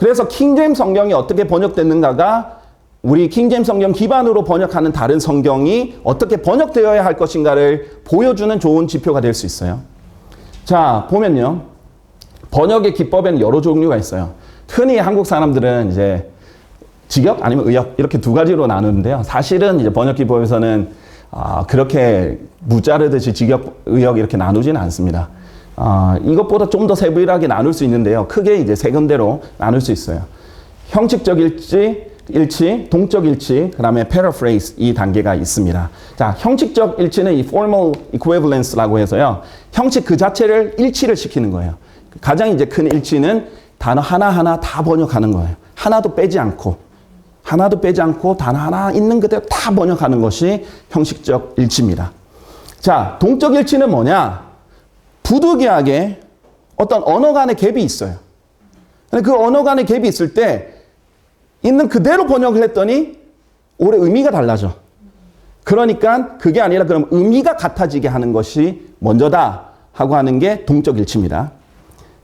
그래서 킹제임스 성경이 어떻게 번역됐는가가 우리 킹제임스 성경 기반으로 번역하는 다른 성경이 어떻게 번역되어야 할 것인가를 보여주는 좋은 지표가 될 수 있어요. 자, 보면요. 번역의 기법에는 여러 종류가 있어요. 흔히 한국 사람들은 이제 직역 아니면 의역 이렇게 두 가지로 나누는데요. 사실은 이제 번역 기법에서는 그렇게 무자르듯이 직역, 의역 이렇게 나누지는 않습니다. 이것보다 좀 더 세부하게 나눌 수 있는데요. 크게 이제 세 군데로 나눌 수 있어요. 형식적 일치, 동적 일치, 그 다음에 paraphrase 이 단계가 있습니다. 자, 형식적 일치는 이 formal equivalence라고 해서요. 형식 그 자체를 일치를 시키는 거예요. 가장 이제 큰 일치는 단어 하나하나 다 번역하는 거예요. 하나도 빼지 않고 단어 하나 있는 그대로 다 번역하는 것이 형식적 일치입니다. 자, 동적 일치는 뭐냐? 부득이하게 어떤 언어 간의 갭이 있어요. 근데 그 언어 간의 갭이 있을 때 있는 그대로 번역을 했더니 올해 의미가 달라져. 그러니까 그게 아니라 그럼 의미가 같아지게 하는 것이 먼저다 하고 하는 게 동적 일치입니다.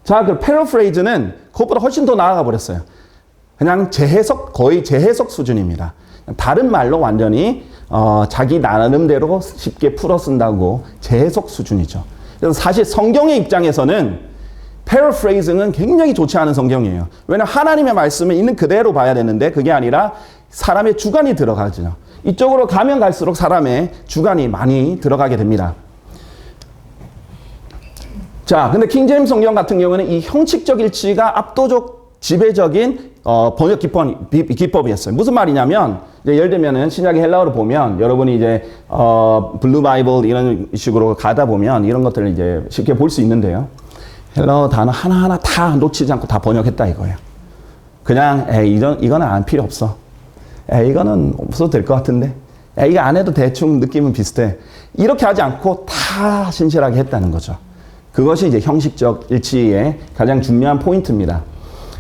자, 그 패러프레이즈는 그것보다 훨씬 더 나아가 버렸어요. 그냥 재해석, 거의 재해석 수준입니다. 다른 말로 완전히 자기 나름대로 쉽게 풀어 쓴다고 재해석 수준이죠. 그래서 사실 성경의 입장에서는 패러프레이징은 굉장히 좋지 않은 성경이에요. 왜냐하면 하나님의 말씀을 있는 그대로 봐야 되는데 그게 아니라 사람의 주관이 들어가죠. 이쪽으로 가면 갈수록 사람의 주관이 많이 들어가게 됩니다. 자, 근데 킹제임스 성경 같은 경우는 이 형식적 일치가 압도적 지배적인 번역 기법이었어요. 무슨 말이냐면 이제 예를 들면은 신약의 헬라어를 보면 여러분이 이제 블루 바이블 이런 식으로 가다 보면 이런 것들을 이제 쉽게 볼 수 있는데요. 헬라어 단어 하나하나 다 놓치지 않고 다 번역했다 이거예요. 그냥 이거는 안 필요 없어. 이거는 없어도 될 것 같은데. 이거 안 해도 대충 느낌은 비슷해. 이렇게 하지 않고 다 신실하게 했다는 거죠. 그것이 이제 형식적 일치의 가장 중요한 포인트입니다.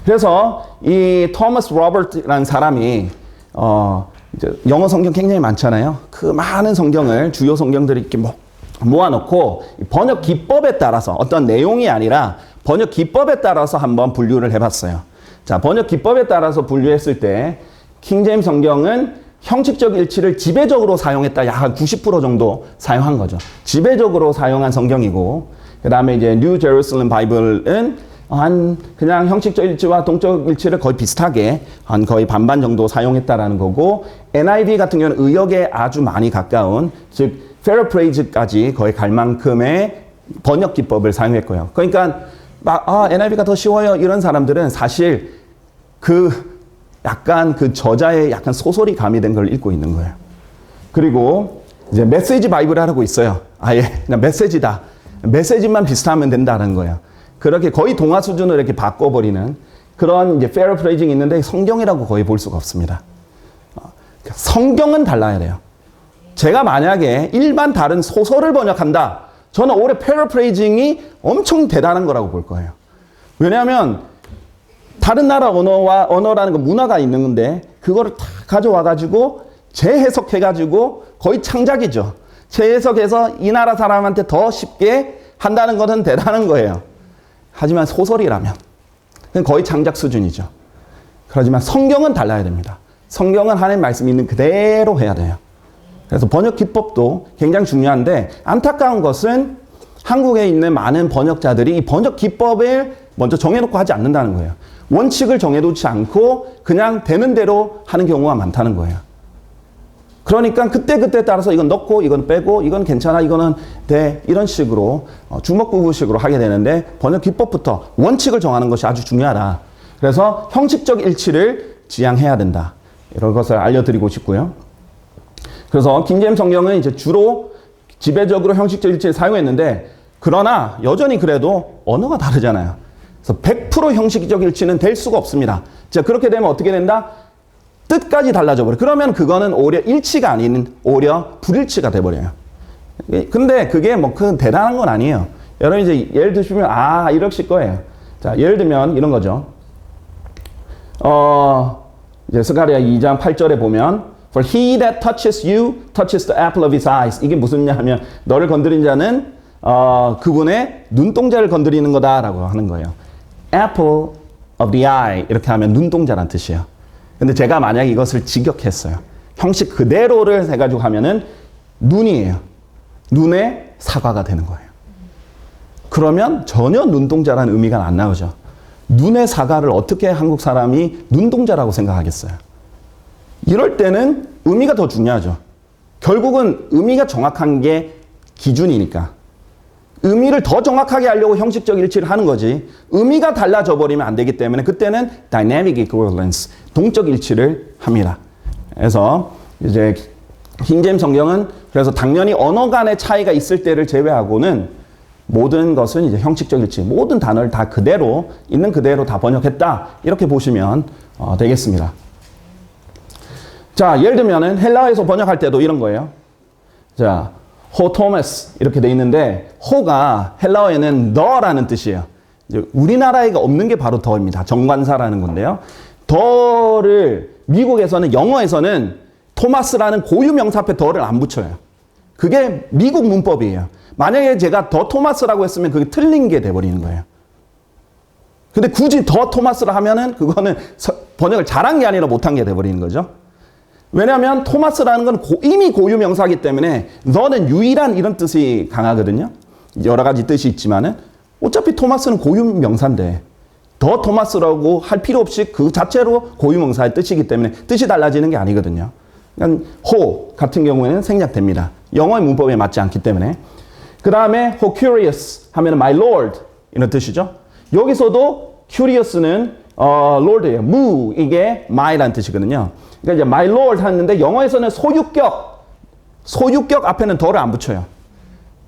그래서 이 토머스 로버트라는 사람이 이제 영어 성경 굉장히 많잖아요. 그 많은 성경을 주요 성경들이 이렇게 모아놓고 번역 기법에 따라서 어떤 내용이 아니라 번역 기법에 따라서 한번 분류를 해봤어요. 자, 번역 기법에 따라서 분류했을 때 킹제임스 성경은 형식적 일치를 지배적으로 사용했다. 약 한 90% 정도 사용한 거죠. 지배적으로 사용한 성경이고 그 다음에 이제 뉴 제루살렘 바이블은 그냥 형식적 일치와 동적 일치를 거의 비슷하게 한 거의 반반 정도 사용했다라는 거고 NIV 같은 경우는 의역에 아주 많이 가까운 즉 패러프레이즈까지 거의 갈 만큼의 번역 기법을 사용했고요. 그러니까 NIV가 더 쉬워요 이런 사람들은 사실 약간 그 저자의 약간 소설이 가미된 걸 읽고 있는 거예요. 그리고 이제 메시지 바이블이라고 있어요. 아예 그냥 메시지다. 메시지만 비슷하면 된다는 거예요. 그렇게 거의 동화 수준으로 이렇게 바꿔버리는 그런 이제 패러프레이징이 있는데 성경이라고 거의 볼 수가 없습니다. 성경은 달라야 돼요. 제가 만약에 일반 다른 소설을 번역한다. 저는 올해 패러프레이징이 엄청 대단한 거라고 볼 거예요. 왜냐하면 다른 나라 언어라는 그 문화가 있는 건데 그거를 다 가져와가지고 재해석해가지고 거의 창작이죠. 재해석해서 이 나라 사람한테 더 쉽게 한다는 것은 대단한 거예요. 하지만 소설이라면 거의 창작 수준이죠. 그렇지만 성경은 달라야 됩니다. 성경은 하나님의 말씀이 있는 그대로 해야 돼요. 그래서 번역 기법도 굉장히 중요한데 안타까운 것은 한국에 있는 많은 번역자들이 이 번역 기법을 먼저 정해놓고 하지 않는다는 거예요. 원칙을 정해놓지 않고 그냥 되는 대로 하는 경우가 많다는 거예요. 그러니까 그때그때 따라서 이건 넣고 이건 빼고 이건 괜찮아 이거는 돼 이런 식으로 주먹구구식으로 하게 되는데 번역 기법부터 원칙을 정하는 것이 아주 중요하다. 그래서 형식적 일치를 지향해야 된다. 이런 것을 알려드리고 싶고요. 그래서 킹제임스 성경은 이제 주로 지배적으로 형식적 일치를 사용했는데 그러나 여전히 그래도 언어가 다르잖아요. 그래서 100% 형식적 일치는 될 수가 없습니다. 자, 그렇게 되면 어떻게 된다? 뜻까지 달라져 버려요. 그러면 그거는 오히려 일치가 아닌 오히려 불일치가 돼버려요. 근데 그게 뭐 큰 대단한 건 아니에요. 여러분 이제 예를 드시면 이러실 거예요. 자, 예를 들면 이런 거죠. 이제 스가랴 2장 8절에 보면 For he that touches you touches the apple of his eyes. 이게 무슨 말이냐면 너를 건드린 자는 그분의 눈동자를 건드리는 거다라고 하는 거예요. Apple of the eye 이렇게 하면 눈동자란 뜻이에요. 근데 제가 만약 이것을 직역했어요. 형식 그대로를 해가지고 하면은 눈이에요. 눈의 사과가 되는 거예요. 그러면 전혀 눈동자라는 의미가 안 나오죠. 눈의 사과를 어떻게 한국 사람이 눈동자라고 생각하겠어요? 이럴 때는 의미가 더 중요하죠. 결국은 의미가 정확한 게 기준이니까. 의미를 더 정확하게 하려고 형식적 일치를 하는 거지. 의미가 달라져 버리면 안 되기 때문에 그때는 dynamic equivalence, 동적 일치를 합니다. 그래서 이제 킹제임스 성경은 그래서 당연히 언어 간의 차이가 있을 때를 제외하고는 모든 것은 이제 형식적 일치, 모든 단어를 다 그대로 있는 그대로 다 번역했다. 이렇게 보시면 되겠습니다. 자, 예를 들면은 헬라어에서 번역할 때도 이런 거예요. 자, 호토메스 이렇게 돼 있는데 호가 헬라어에는 너라는 뜻이에요. 이제 우리나라에가 없는 게 바로 더입니다. 정관사라는 건데요. 더를 미국에서는 영어에서는 토마스라는 고유 명사 앞에 더를 안 붙여요. 그게 미국 문법이에요. 만약에 제가 더 토마스라고 했으면 그게 틀린 게 돼버리는 거예요. 근데 굳이 더 토마스라 하면은 그거는 번역을 잘한 게 아니라 못한 게 돼버리는 거죠. 왜냐하면 토마스라는 건 이미 고유 명사이기 때문에 너는 유일한 이런 뜻이 강하거든요. 여러 가지 뜻이 있지만은 어차피 토마스는 고유 명사인데 더 토마스라고 할 필요 없이 그 자체로 고유 명사의 뜻이기 때문에 뜻이 달라지는 게 아니거든요. 그러니까 호 같은 경우에는 생략됩니다. 영어의 문법에 맞지 않기 때문에. 그 다음에 ho curious 하면 my lord 이런 뜻이죠. 여기서도 curious는 lord예요. 무 이게 my라는 뜻이거든요. 그러니까 이제 my lord 하는데 영어에서는 소유격 앞에는 더를 안 붙여요.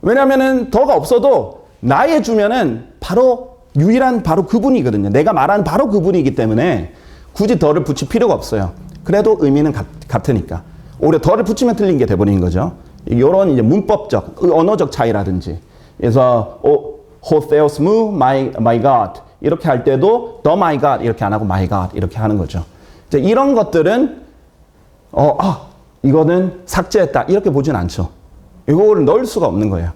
왜냐하면은 더가 없어도 나에 주면은 바로 유일한 바로 그분이거든요. 내가 말하는 바로 그분이기 때문에 굳이 더를 붙일 필요가 없어요. 그래도 의미는 같으니까. 오히려 더를 붙이면 틀린 게 돼버리는 거죠. 이런 이제 문법적, 언어적 차이라든지. 그래서 ho theos mu my God 이렇게 할 때도 the my God 이렇게 안 하고 my God 이렇게 하는 거죠. 이런 것들은 이거는 삭제했다 이렇게 보진 않죠. 이거를 넣을 수가 없는 거예요.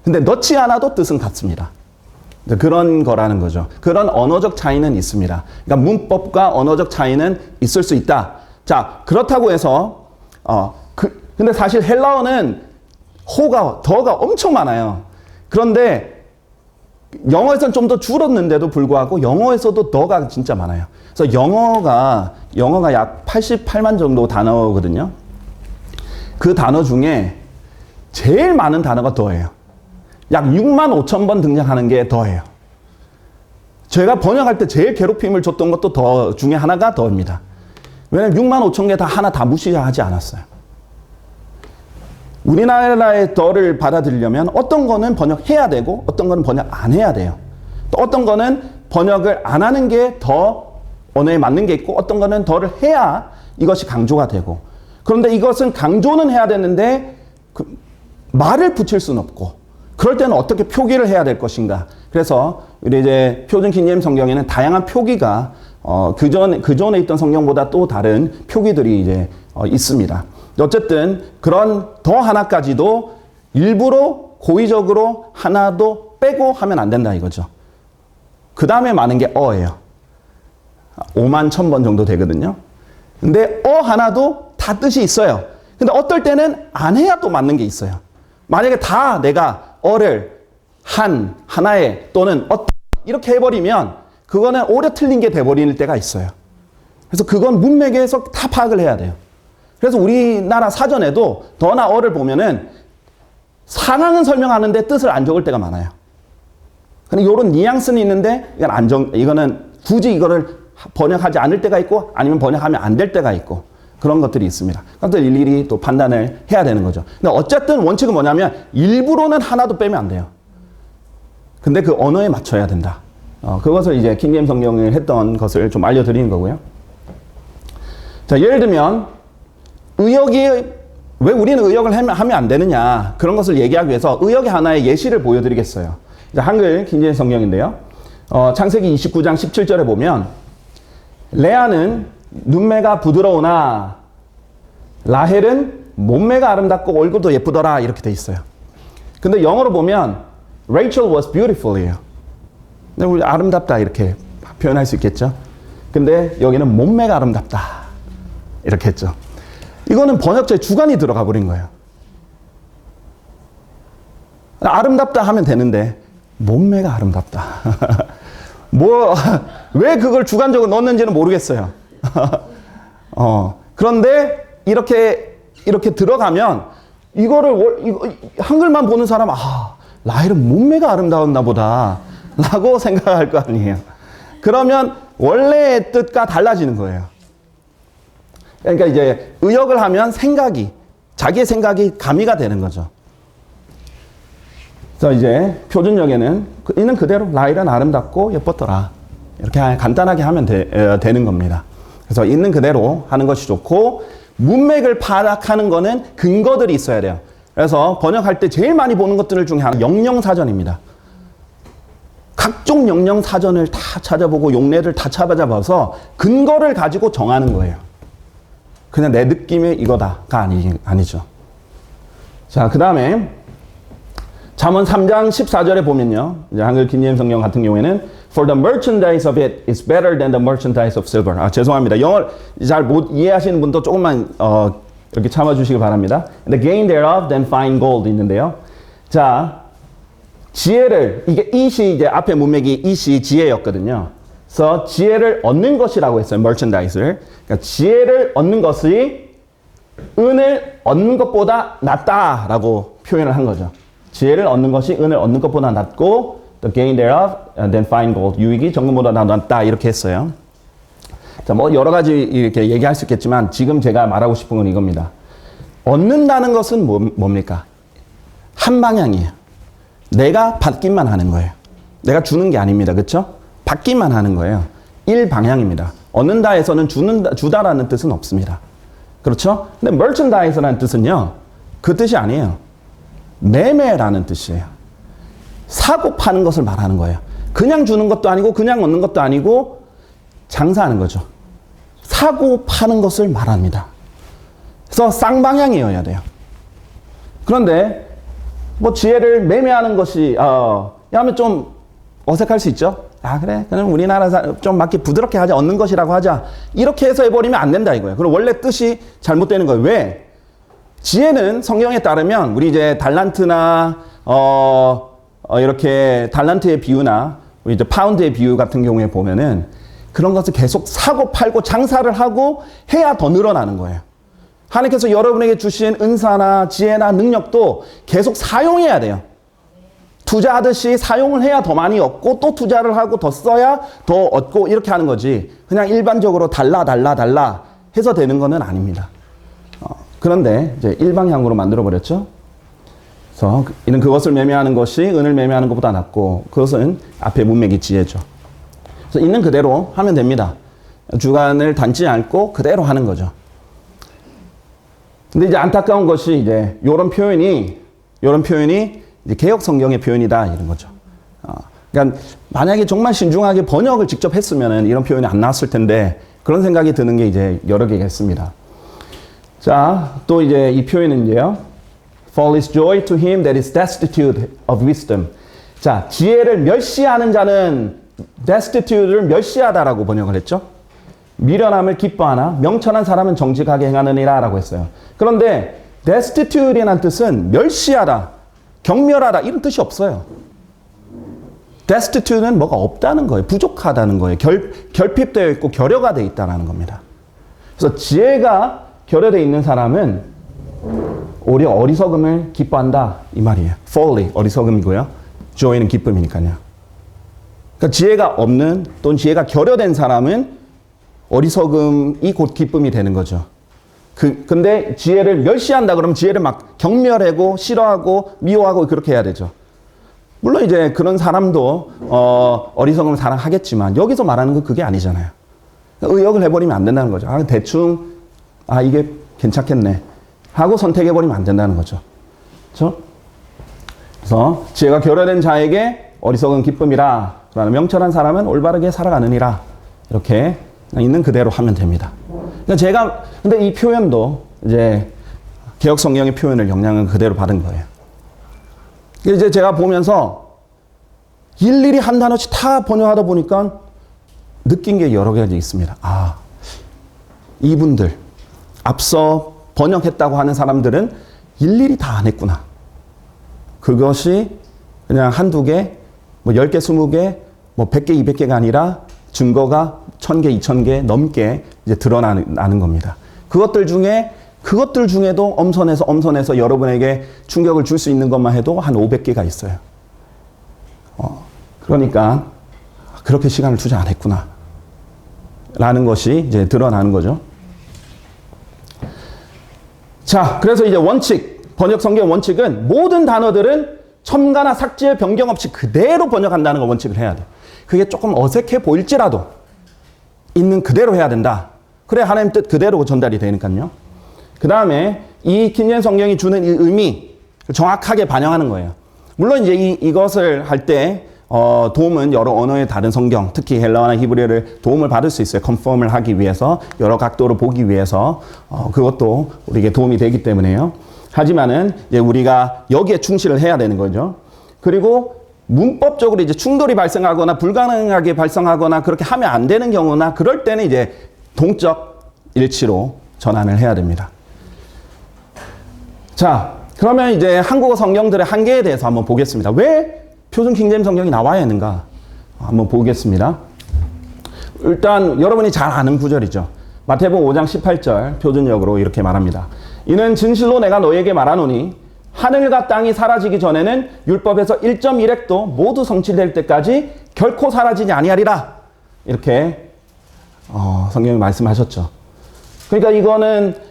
근데 넣지 않아도 뜻은 같습니다. 그런 거라는 거죠. 그런 언어적 차이는 있습니다. 그러니까 문법과 언어적 차이는 있을 수 있다. 자, 그렇다고 해서 근데 사실 헬라어는 더가 엄청 많아요. 그런데 영어에서는 좀 더 줄었는데도 불구하고 영어에서도 더가 진짜 많아요. 그래서 영어가 약 88만 정도 단어거든요. 그 단어 중에 제일 많은 단어가 더예요. 약 6만 5천 번 등장하는 게 더예요. 제가 번역할 때 제일 괴롭힘을 줬던 것도 더 중에 하나가 더입니다. 왜냐면 6만 5천 개 하나 다 무시하지 않았어요. 우리나라의 더를 받아들이려면 어떤 거는 번역해야 되고 어떤 거는 번역 안 해야 돼요. 또 어떤 거는 번역을 안 하는 게 더 언어에 맞는 게 있고 어떤 거는 더를 해야 이것이 강조가 되고 그런데 이것은 강조는 해야 되는데 말을 붙일 수는 없고 그럴 때는 어떻게 표기를 해야 될 것인가. 그래서 우리 이제 표준 킹제임스 성경에는 다양한 표기가 그전에 있던 성경보다 또 다른 표기들이 이제 있습니다. 어쨌든 그런 더 하나까지도 일부러 고의적으로 하나도 빼고 하면 안 된다 이거죠. 그 다음에 많은 게 어예요. 5만 1,000번 정도 되거든요. 근데 하나도 다 뜻이 있어요. 근데 어떨 때는 안 해야 또 맞는 게 있어요. 만약에 다 내가 어를 하나에 또는 이렇게 해버리면 그거는 오히려 틀린 게 돼버리는 때가 있어요. 그래서 그건 문맥의 해석 다 파악을 해야 돼요. 그래서 우리나라 사전에도 더나 어를 보면은 상황은 설명하는데 뜻을 안 적을 때가 많아요. 근데 이런 뉘앙스는 있는데 이거는 굳이 이거를 번역하지 않을 때가 있고 아니면 번역하면 안 될 때가 있고 그런 것들이 있습니다. 그것들 일일이 또 판단을 해야 되는 거죠. 근데 어쨌든 원칙은 뭐냐면 일부러는 하나도 빼면 안 돼요. 근데 그 언어에 맞춰야 된다. 그것을 이제 킹제임스 성경을 했던 것을 좀 알려드리는 거고요. 자, 예를 들면 왜 우리는 의역을 하면 안 되느냐 그런 것을 얘기하기 위해서 의역의 하나의 예시를 보여드리겠어요. 한글 킹제임스 성경인데요. 창세기 29장 17절에 보면 레아는 눈매가 부드러우나 라헬은 몸매가 아름답고 얼굴도 예쁘더라 이렇게 돼 있어요. 근데 영어로 보면 Rachel was beautiful이에요. 근데 우리 아름답다 이렇게 표현할 수 있겠죠. 근데 여기는 몸매가 아름답다. 이렇게 했죠. 이거는 번역자의 주관이 들어가 버린 거예요. 아름답다 하면 되는데 몸매가 아름답다. 왜 그걸 주관적으로 넣었는지는 모르겠어요. 그런데 이렇게 들어가면 이거를 한글만 보는 사람, 라헬은 몸매가 아름다웠나 보다 라고 생각할 거 아니에요. 그러면 원래의 뜻과 달라지는 거예요. 그러니까 이제 의역을 하면 자기의 생각이 가미가 되는 거죠. 그래서 이제 표준역에는 있는 그대로 라헬은 아름답고 예뻤더라. 이렇게 간단하게 하면 되는 겁니다. 그래서 있는 그대로 하는 것이 좋고, 문맥을 파악하는 거는 근거들이 있어야 돼요. 그래서 번역할 때 제일 많이 보는 것들 중에 하나, 영영사전입니다. 각종 영영사전을 다 찾아보고 용례를 다 찾아봐서 근거를 가지고 정하는 거예요. 그냥 내 느낌에 이거다가 아니죠. 자, 그 다음에 잠언 3장 14절에 보면요. 이제 한글 킹제임스 성경 같은 경우에는 For the merchandise of it is better than the merchandise of silver. 죄송합니다. 영어를 잘 못 이해하시는 분도 조금만 이렇게 참아주시기 바랍니다. The gain thereof than fine gold 있는데요. 자, 지혜를, 이게 이시 이제 앞에 문맥이 이시 지혜였거든요. 그래서 지혜를 얻는 것이라고 했어요. merchandise를. 그러니까 지혜를 얻는 것이 은을 얻는 것보다 낫다라고 표현을 한 거죠. 지혜를 얻는 것이 은을 얻는 것보다 낫고 the gain thereof than fine gold. 유익이 정금보다 낫다 이렇게 했어요. 자, 뭐 여러 가지 이렇게 얘기할 수 있겠지만 지금 제가 말하고 싶은 건 이겁니다. 얻는다는 것은 뭡니까? 한 방향이에요. 내가 받기만 하는 거예요. 내가 주는 게 아닙니다. 그렇죠? 받기만 하는 거예요. 일방향입니다. 얻는다에서는 주다라는 뜻은 없습니다. 그렇죠? 근데 merchandise라는 뜻은요. 그 뜻이 아니에요. 매매라는 뜻이에요. 사고 파는 것을 말하는 거예요. 그냥 주는 것도 아니고 그냥 얻는 것도 아니고 장사하는 거죠. 사고 파는 것을 말합니다. 그래서 쌍방향이어야 돼요. 그런데 뭐 지혜를 매매하는 것이 하면 좀 어색할 수 있죠. 그래 그럼 우리나라 좀 맞게 부드럽게 하자, 얻는 것이라고 하자, 이렇게 해서 해버리면 안 된다 이거예요. 그럼 원래 뜻이 잘못되는 거예요. 왜? 지혜는 성경에 따르면 우리 이제 달란트나 이렇게 달란트의 비유나 우리 이제 파운드의 비유 같은 경우에 보면은 그런 것을 계속 사고 팔고 장사를 하고 해야 더 늘어나는 거예요. 하나님께서 여러분에게 주신 은사나 지혜나 능력도 계속 사용해야 돼요. 투자하듯이 사용을 해야 더 많이 얻고 또 투자를 하고 더 써야 더 얻고 이렇게 하는 거지. 그냥 일반적으로 달라 해서 되는 거는 아닙니다. 그런데 이제 일방향으로 만들어버렸죠. 그래서 이는 그것을 매매하는 것이 은을 매매하는 것보다 낫고, 그것은 앞에 문맥이 지혜죠. 그래서 있는 그대로 하면 됩니다. 주관을 단지 않고 그대로 하는 거죠. 근데 이제 안타까운 것이 이제 이런 표현이 이제 개역 성경의 표현이다 이런 거죠. 그러니까 만약에 정말 신중하게 번역을 직접 했으면은 이런 표현이 안 나왔을 텐데 그런 생각이 드는 게 이제 여러 개가 있습니다. 자, 또 이제 이 표현은 이제요. Fall is joy to him that is destitute of wisdom. 자, 지혜를 멸시하는 자는 destitute를 멸시하다라고 번역을 했죠. 미련함을 기뻐하나 명철한 사람은 정직하게 행하느니라 라고 했어요. 그런데 destitute이라는 뜻은 멸시하다, 경멸하다 이런 뜻이 없어요. destitute는 뭐가 없다는 거예요. 부족하다는 거예요. 결핍되어 있고 결여가 되어 있다는 겁니다. 그래서 지혜가 결여되어 있는 사람은 오히려 어리석음을 기뻐한다 이 말이에요. folly 어리석음이고요. joy는 기쁨이니까요. 그러니까 지혜가 없는 또는 지혜가 결여된 사람은 어리석음이 곧 기쁨이 되는 거죠. 근데 지혜를 멸시한다 그러면 지혜를 막 경멸하고 싫어하고 미워하고 그렇게 해야 되죠. 물론 이제 그런 사람도 어리석음을 사랑하겠지만 여기서 말하는 건 그게 아니잖아요. 의역을 해버리면 안 된다는 거죠. 대충 이게 괜찮겠네 하고 선택해버리면 안 된다는 거죠. 그렇죠? 그래서 지혜가 결여된 자에게 어리석은 기쁨이라, 그러나 명철한 사람은 올바르게 살아가느니라. 이렇게 있는 그대로 하면 됩니다. 근데 이 표현도 이제 개역 성경의 표현을 영향을 그대로 받은 거예요. 이제 제가 보면서 일일이 한 단어씩 다 번역하다 보니까 느낀 게 여러 가지 있습니다. 아, 이분들, 앞서 번역했다고 하는 사람들은 일일이 다 안 했구나. 그것이 그냥 한두 개, 뭐 10개, 20개, 뭐 100개, 200개가 아니라 증거가 1000개, 2000개 넘게 이제 드러나는 겁니다. 그것들 중에도 엄선해서 여러분에게 충격을 줄 수 있는 것만 해도 한 500개가 있어요. 그러니까 그렇게 시간을 투자 안 했구나. 라는 것이 이제 드러나는 거죠. 자, 그래서 이제 번역 성경 원칙은 모든 단어들은 첨가나 삭제, 변경 없이 그대로 번역한다는 걸 원칙을 해야 돼. 그게 조금 어색해 보일지라도 있는 그대로 해야 된다. 그래 하나님 뜻 그대로 전달이 되니까요. 그 다음에 이 킹제임스 성경이 주는 이 의미를 정확하게 반영하는 거예요. 물론 이제 이것을 할 때 도움은 여러 언어의 다른 성경, 특히 헬라어나 히브리어를 도움을 받을 수 있어요. 컨펌을 하기 위해서, 여러 각도로 보기 위해서 그것도 우리에게 도움이 되기 때문에요. 하지만은 이제 우리가 여기에 충실을 해야 되는 거죠. 그리고 문법적으로 이제 충돌이 발생하거나 불가능하게 발생하거나 그렇게 하면 안 되는 경우나 그럴 때는 이제 동적 일치로 전환을 해야 됩니다. 자, 그러면 이제 한국어 성경들의 한계에 대해서 한번 보겠습니다. 왜 표준 킹제임스 성경이 나와야 하는가? 한번 보겠습니다. 일단 여러분이 잘 아는 구절이죠. 마태복음 5장 18절 표준역으로 이렇게 말합니다. 이는 진실로 내가 너에게 말하노니 하늘과 땅이 사라지기 전에는 율법에서 1.1획도 모두 성취될 때까지 결코 사라지지 아니하리라. 이렇게 성경이 말씀하셨죠. 그러니까 이거는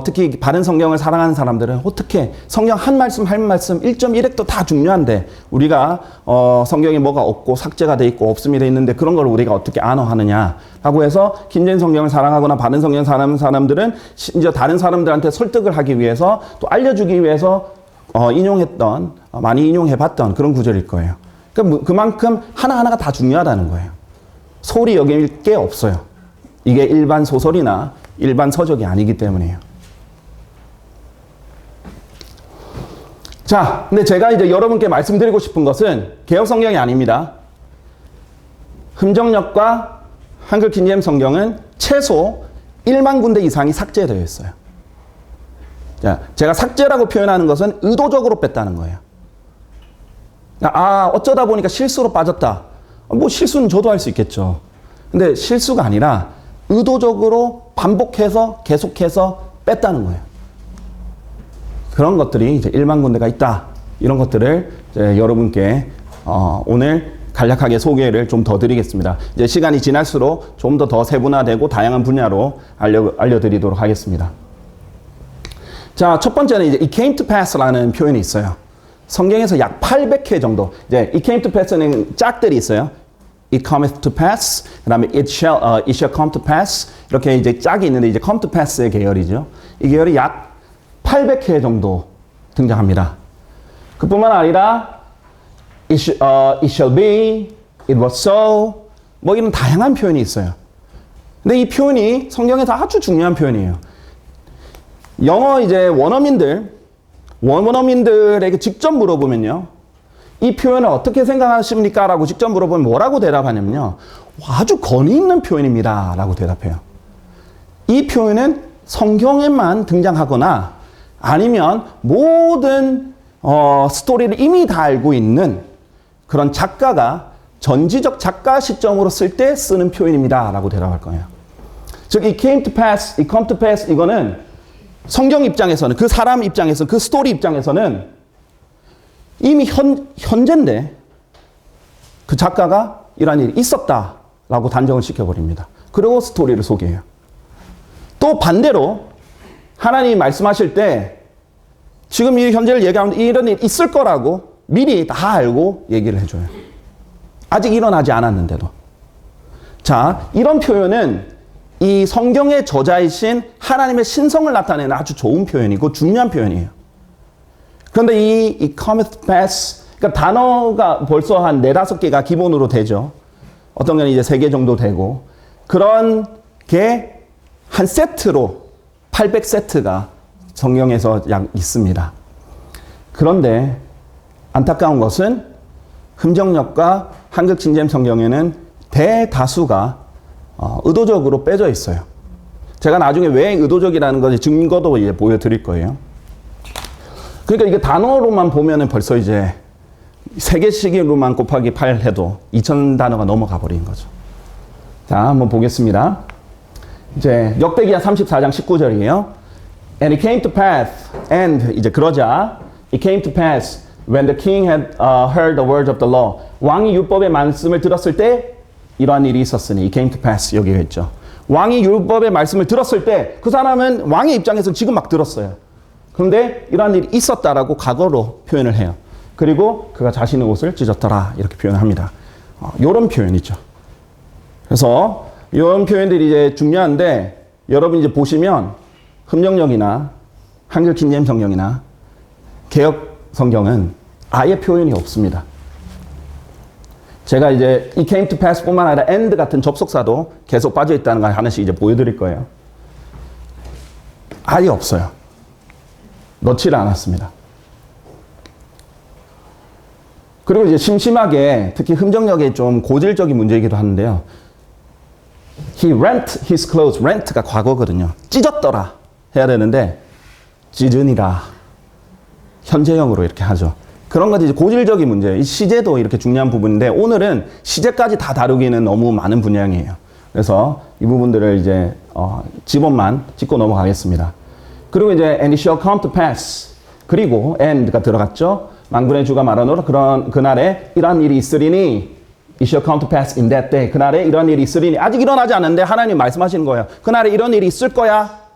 특히 바른 성경을 사랑하는 사람들은 어떻게 성경 한 말씀 1.1획도 다 중요한데 우리가 성경에 뭐가 없고 삭제가 돼 있고 없음이 돼 있는데 그런 걸 우리가 어떻게 안어하느냐라고 해서 킹제임스 성경을 사랑하거나 바른 성경 사랑하는 사람들은 이제 다른 사람들한테 설득을 하기 위해서 또 알려주기 위해서 많이 인용해봤던 그런 구절일 거예요. 그러니까 그만큼 하나하나가 다 중요하다는 거예요. 소홀히 여길 게 없어요. 이게 일반 소설이나 일반 서적이 아니기 때문이에요. 자, 근데 제가 이제 여러분께 말씀드리고 싶은 것은 개역 성경이 아닙니다. 흠정역과 한글 킹제임스 성경은 최소 1만 군데 이상이 삭제되어 있어요. 자, 제가 삭제라고 표현하는 것은 의도적으로 뺐다는 거예요. 어쩌다 보니까 실수로 빠졌다. 뭐 실수는 저도 할 수 있겠죠. 근데 실수가 아니라 의도적으로 반복해서 계속해서 뺐다는 거예요. 그런 것들이 이제 1만 군데가 있다. 이런 것들을 이제 여러분께 오늘 간략하게 소개를 좀 더 드리겠습니다. 이제 시간이 지날수록 좀 더 세분화되고 다양한 분야로 알려드리도록 하겠습니다. 자, 첫 번째는 이제 it came to pass라는 표현이 있어요. 성경에서 약 800회 정도. 이제 it came to pass는 짝들이 있어요. It cometh to pass, 그 다음에 it shall come to pass. 이렇게 이제 짝이 있는데 이제 come to pass의 계열이죠. 이 계열이 약 800회 정도 등장합니다. 그뿐만 아니라 it shall be, it was so, 뭐 이런 다양한 표현이 있어요. 근데 이 표현이 성경에서 아주 중요한 표현이에요. 영어 이제 원어민들에게 직접 물어보면요. 이 표현을 어떻게 생각하십니까? 라고 직접 물어보면 뭐라고 대답하냐면요. 아주 권위 있는 표현입니다. 라고 대답해요. 이 표현은 성경에만 등장하거나 아니면 모든 스토리를 이미 다 알고 있는 그런 작가가 전지적 작가 시점으로 쓸 때 쓰는 표현입니다. 라고 대답할 거예요. 즉, it came to pass, it come to pass 이거는 성경 입장에서는 그 사람 입장에서 그 스토리 입장에서는 이미 현재인데 그 작가가 이러한 일이 있었다라고 단정을 시켜버립니다. 그리고 스토리를 소개해요. 또 반대로 하나님이 말씀하실 때 지금 이 현재를 얘기하면 이런 일이 있을 거라고 미리 다 알고 얘기를 해줘요. 아직 일어나지 않았는데도. 자, 이런 표현은 이 성경의 저자이신 하나님의 신성을 나타내는 아주 좋은 표현이고 중요한 표현이에요. 그런데 이 cometh pass, 그러니까 단어가 벌써 한 4-5개가 기본으로 되죠. 어떤 경우는 이제 3개 정도 되고, 그런 게 한 세트로 800세트가 성경에서 약 있습니다. 그런데 안타까운 것은 흠정역과 한글 킹제임스 성경에는 대다수가 의도적으로 빼져 있어요. 제가 나중에 왜 의도적이라는 것의 증거도 이제 보여드릴 거예요. 그러니까 이게 단어로만 보면은 벌써 이제 3개씩으로만 곱하기 8 해도 2000단어가 넘어가 버린 거죠. 자, 한번 보겠습니다. 이제 역대기하 34장 19절이에요. And it came to pass, and 이제 그러자, it came to pass when the king had heard the words of the law. 왕이 율법의 말씀을 들었을 때 이러한 일이 있었으니, it came to pass 여기가 있죠. 왕이 율법의 말씀을 들었을 때 그 사람은 왕의 입장에서 지금 막 들었어요. 그런데 이러한 일이 있었다라고 과거로 표현을 해요. 그리고 그가 자신의 옷을 찢었더라 이렇게 표현합니다. 이런 표현이죠. 그래서 이런 표현들이 이제 중요한데 여러분 이제 보시면 흠정역이나 한글 킹제임 성경이나 개역 성경은 아예 표현이 없습니다. 제가 이제 이 came to pass 뿐만 아니라 and 같은 접속사도 계속 빠져 있다는 걸 하나씩 이제 보여드릴 거예요. 아예 없어요. 넣지를 않았습니다. 그리고 이제 심심하게 특히 흠정역의 좀 고질적인 문제이기도 하는데요. He rent his clothes. rent가 과거거든요. 찢었더라 해야 되는데 찢으니라 현재형으로 이렇게 하죠. 그런 것이 이제 고질적인 문제예요. 이 시제도 이렇게 중요한 부분인데 오늘은 시제까지 다 다루기는 너무 많은 분량이에요. 그래서 이 부분들을 이제 지번만 짚고 넘어가겠습니다. 그리고 이제 and it shall come to pass. 그리고 and가 들어갔죠. 만군의 주가 말하노라 그날에 이러한 일이 있으리니 it shall come to pass in that day. 그날에 이런 일이 있으리니 아직 일어나지 않았는데 하나님 말씀하시는 거예요. 그날에 이런 일이 있을 거야.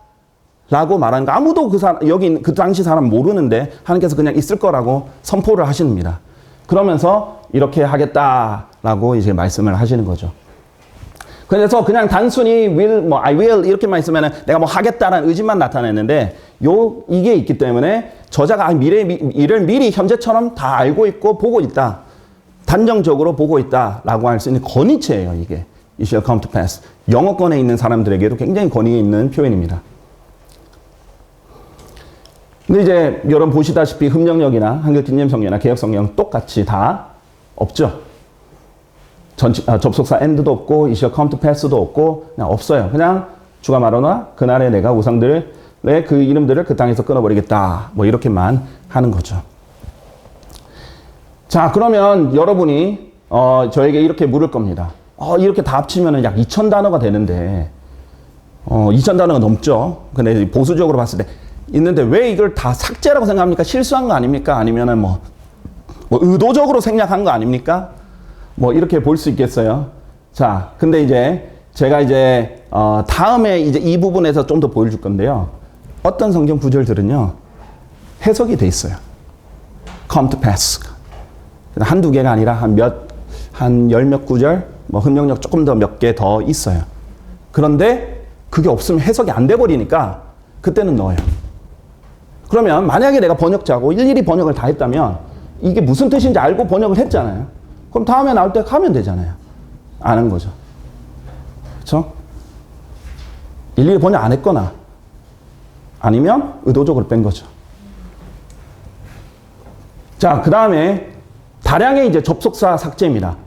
라고 말하는 거. 아무도 여기 그 당시 사람 모르는데 하나님께서 그냥 있을 거라고 선포를 하십니다. 그러면서 이렇게 하겠다라고 이제 말씀을 하시는 거죠. 그래서 그냥 단순히 will, I will 이렇게만 있으면은 내가 뭐 하겠다라는 의지만 나타내는데 이게 있기 때문에 저자가 일을 미리 현재처럼 다 알고 있고 보고 있다. 단정적으로 보고 있다라고 할 수 있는 권위체예요, 이게. It shall come to pass. 영어권에 있는 사람들에게도 굉장히 권위 있는 표현입니다. 근데 이제 여러분 보시다시피 흠정역이나 한글 킹제임 성경이나 개역 성경 똑같이 다 없죠. 접속사 and도 없고 it shall come to pass도 없고 그냥 없어요. 그냥 주가 말하노라 그날에 내가 우상들의 그 이름들을 그 땅에서 끊어버리겠다. 뭐 이렇게만 하는 거죠. 자, 그러면 여러분이 저에게 이렇게 물을 겁니다. 이렇게 다 합치면 약 2000단어가 되는데 2000단어가 넘죠. 근데 보수적으로 봤을 때 있는데 왜 이걸 다 삭제라고 생각합니까? 실수한 거 아닙니까? 아니면은 뭐 의도적으로 생략한 거 아닙니까? 뭐 이렇게 볼 수 있겠어요. 자, 근데 이제 제가 이제 다음에 이제 이 부분에서 좀 더 보여줄 건데요. 어떤 성경 구절들은요 해석이 돼 있어요. come to pass. 한두 개가 아니라 한 열 몇 구절, 뭐 흠정역 조금 더 몇 개 더 있어요. 그런데 그게 없으면 해석이 안 돼 버리니까 그때는 넣어요. 그러면 만약에 내가 번역자고 일일이 번역을 다 했다면 이게 무슨 뜻인지 알고 번역을 했잖아요. 그럼 다음에 나올 때 가면 되잖아요. 아는 거죠. 그렇죠? 일일이 번역 안 했거나 아니면 의도적으로 뺀 거죠. 자, 그 다음에 다량의 이제 접속사 삭제입니다.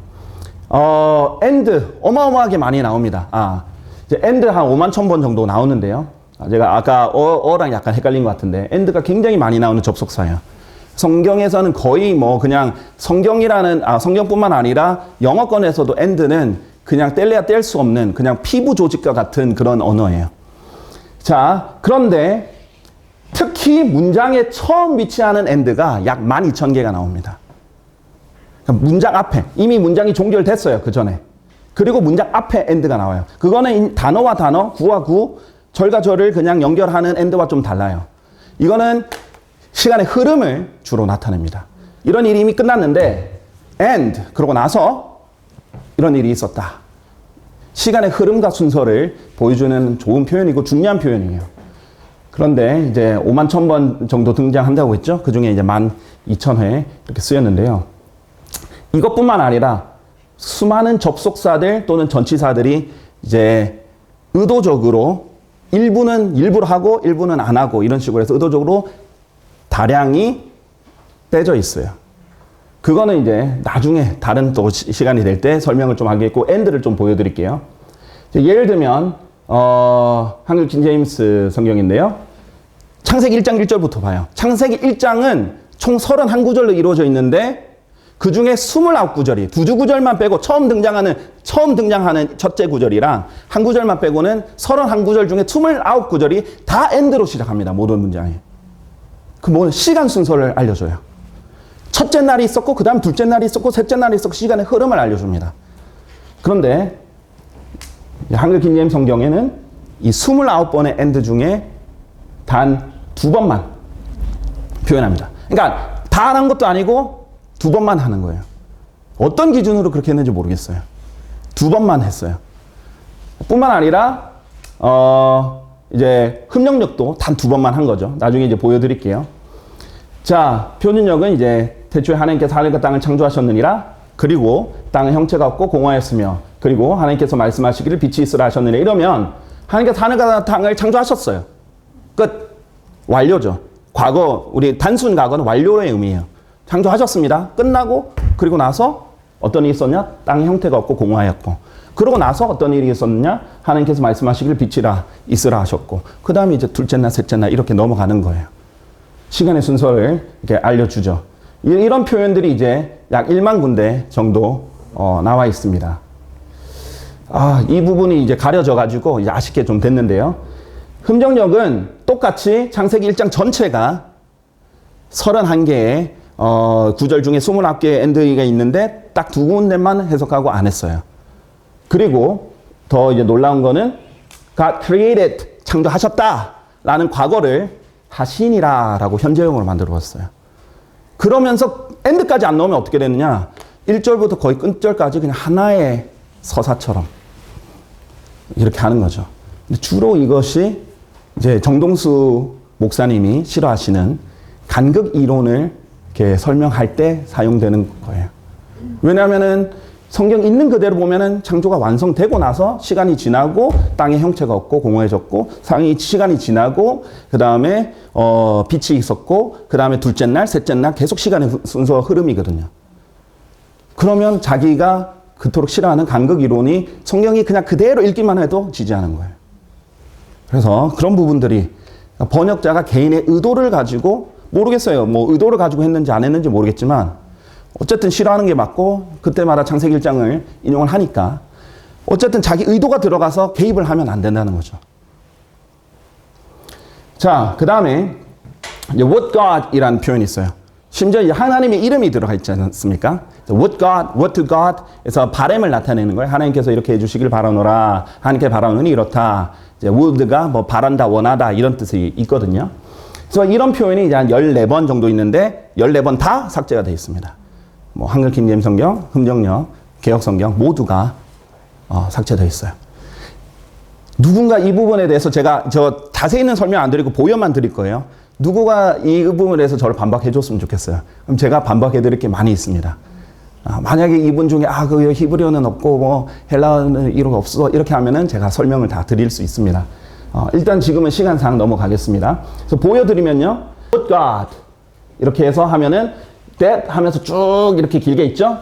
and 어마어마하게 많이 나옵니다. 이제 and 한 5만 1000번 정도 나오는데요. 제가 아까 어랑 약간 헷갈린 것 같은데 and가 굉장히 많이 나오는 접속사예요. 성경에서는 거의 뭐 그냥 성경뿐만 아니라 영어권에서도 and는 그냥 뗄래야 뗄 수 없는 그냥 피부 조직과 같은 그런 언어예요. 자, 그런데 특히 문장에 처음 위치하는 and가 약 12,000개가 나옵니다. 문장 앞에 이미 문장이 종결됐어요. 그 전에. 그리고 문장 앞에 and가 나와요. 그거는 단어와 단어, 구와 구, 절과 절을 그냥 연결하는 and와 좀 달라요. 이거는 시간의 흐름을 주로 나타냅니다. 이런 일이 이미 끝났는데 and 그러고 나서 이런 일이 있었다. 시간의 흐름과 순서를 보여주는 좋은 표현이고 중요한 표현이에요. 그런데 이제 5만 1000번 정도 등장한다고 했죠. 그 중에 이제 12,000회 이렇게 쓰였는데요. 이것뿐만 아니라 수많은 접속사들 또는 전치사들이 이제 의도적으로 일부는 일부러 하고 일부는 안 하고 이런 식으로 해서 의도적으로 다량이 빼져 있어요. 그거는 이제 나중에 다른 또 시간이 될 때 설명을 좀 하겠고, 엔드를 좀 보여드릴게요. 예를 들면, 한글 킹제임스 성경인데요. 창세기 1장 1절부터 봐요. 창세기 1장은 총 31구절로 이루어져 있는데, 그 중에 29구절이, 두 구절만 빼고 처음 등장하는 첫째 구절이랑 한 구절만 빼고는 31구절 중에 29구절이 다 엔드로 시작합니다. 모든 문장이. 그 뭐 시간 순서를 알려줘요. 첫째 날이 있었고, 그 다음 둘째 날이 있었고, 셋째 날이 있었고, 시간의 흐름을 알려줍니다. 그런데 한글 킹제임스 성경에는 이 29번의 엔드 중에 단 2번만 표현합니다. 그러니까 다 안 한 것도 아니고 2번만 하는 거예요. 어떤 기준으로 그렇게 했는지 모르겠어요. 2번만 했어요. 뿐만 아니라 이제 흡력력도 단 2번만 한 거죠. 나중에 이제 보여드릴게요. 자, 표준력은 이제 태초에 하나님께서 하늘과 땅을 창조하셨느니라. 그리고 땅은 형체가 없고 공허했으며, 그리고 하나님께서 말씀하시기를 빛이 있으라 하셨느니라. 이러면 하나님께서 하늘과 땅을 창조하셨어요. 끝. 완료죠. 과거, 우리 단순 과거는 완료의 의미예요. 창조하셨습니다. 끝나고, 그리고 나서 어떤 일이 있었냐? 땅의 형태가 없고 공허하였고, 그러고 나서 어떤 일이 있었느냐? 하나님께서 말씀하시기를 빛이라 있으라 하셨고, 그 다음에 이제 둘째 날, 셋째 날 이렇게 넘어가는 거예요. 시간의 순서를 이렇게 알려주죠. 이런 표현들이 이제 약 1만 군데 정도 나와 있습니다. 이 부분이 이제 가려져 가지고 이제 아쉽게 좀 됐는데요. 흠정력은 똑같이 창세기 1장 전체가 31개의 구절 중에 29개의 엔드가 있는데 딱 2군데만 해석하고 안 했어요. 그리고 더 이제 놀라운 거는 God created, 창조하셨다라는 과거를 하시니라라고 현재형으로 만들어 봤어요. 그러면서 엔드까지 안 넣으면 어떻게 되느냐? 1절부터 거의 끝절까지 그냥 하나의 서사처럼 이렇게 하는 거죠. 근데 주로 이것이 이제 정동수 목사님이 싫어하시는 간극 이론을 이렇게 설명할 때 사용되는 거예요. 왜냐하면은 성경 있는 그대로 보면은 창조가 완성되고 나서 시간이 지나고 땅의 형체가 없고 공허해졌고, 시간이 지나고 그 다음에 빛이 있었고, 그 다음에 둘째 날, 셋째 날 계속 시간의 순서 흐름이거든요. 그러면 자기가 그토록 싫어하는 간극 이론이 성경이 그냥 그대로 읽기만 해도 지지하는 거예요. 그래서 그런 부분들이 번역자가 개인의 의도를 가지고, 모르겠어요. 뭐 의도를 가지고 했는지 안 했는지 모르겠지만 어쨌든 싫어하는 게 맞고 그때마다 창세기 1장을 인용을 하니까 어쨌든 자기 의도가 들어가서 개입을 하면 안 된다는 거죠. 자, 그 다음에 what God이라는 표현이 있어요. 심지어 이제 하나님의 이름이 들어가 있지 않습니까? what God, what to God 에서 바람을 나타내는 거예요. 하나님께서 이렇게 해주시길 바라노라. 하나님께 바라노니 이렇다. 이제 would가 뭐 바란다, 원하다 이런 뜻이 있거든요. 그래서 이런 표현이 이제 한 14번 정도 있는데 14번 다 삭제가 되어 있습니다. 뭐 한글 킹제임스 성경, 흠정력, 개역 성경 모두가 삭제되어 있어요. 누군가 이 부분에 대해서 제가 자세히는 설명 안 드리고 보여만 드릴 거예요. 누구가 이 부분에 대해서 저를 반박해 줬으면 좋겠어요. 그럼 제가 반박해 드릴 게 많이 있습니다. 만약에 이분 중에 그 히브리어는 없고 뭐 헬라어는 이런 거 없어 이렇게 하면은 제가 설명을 다 드릴 수 있습니다. 일단 지금은 시간상 넘어가겠습니다. 그래서 보여드리면요, What God 이렇게 해서 하면은 that 하면서 쭉 이렇게 길게 있죠.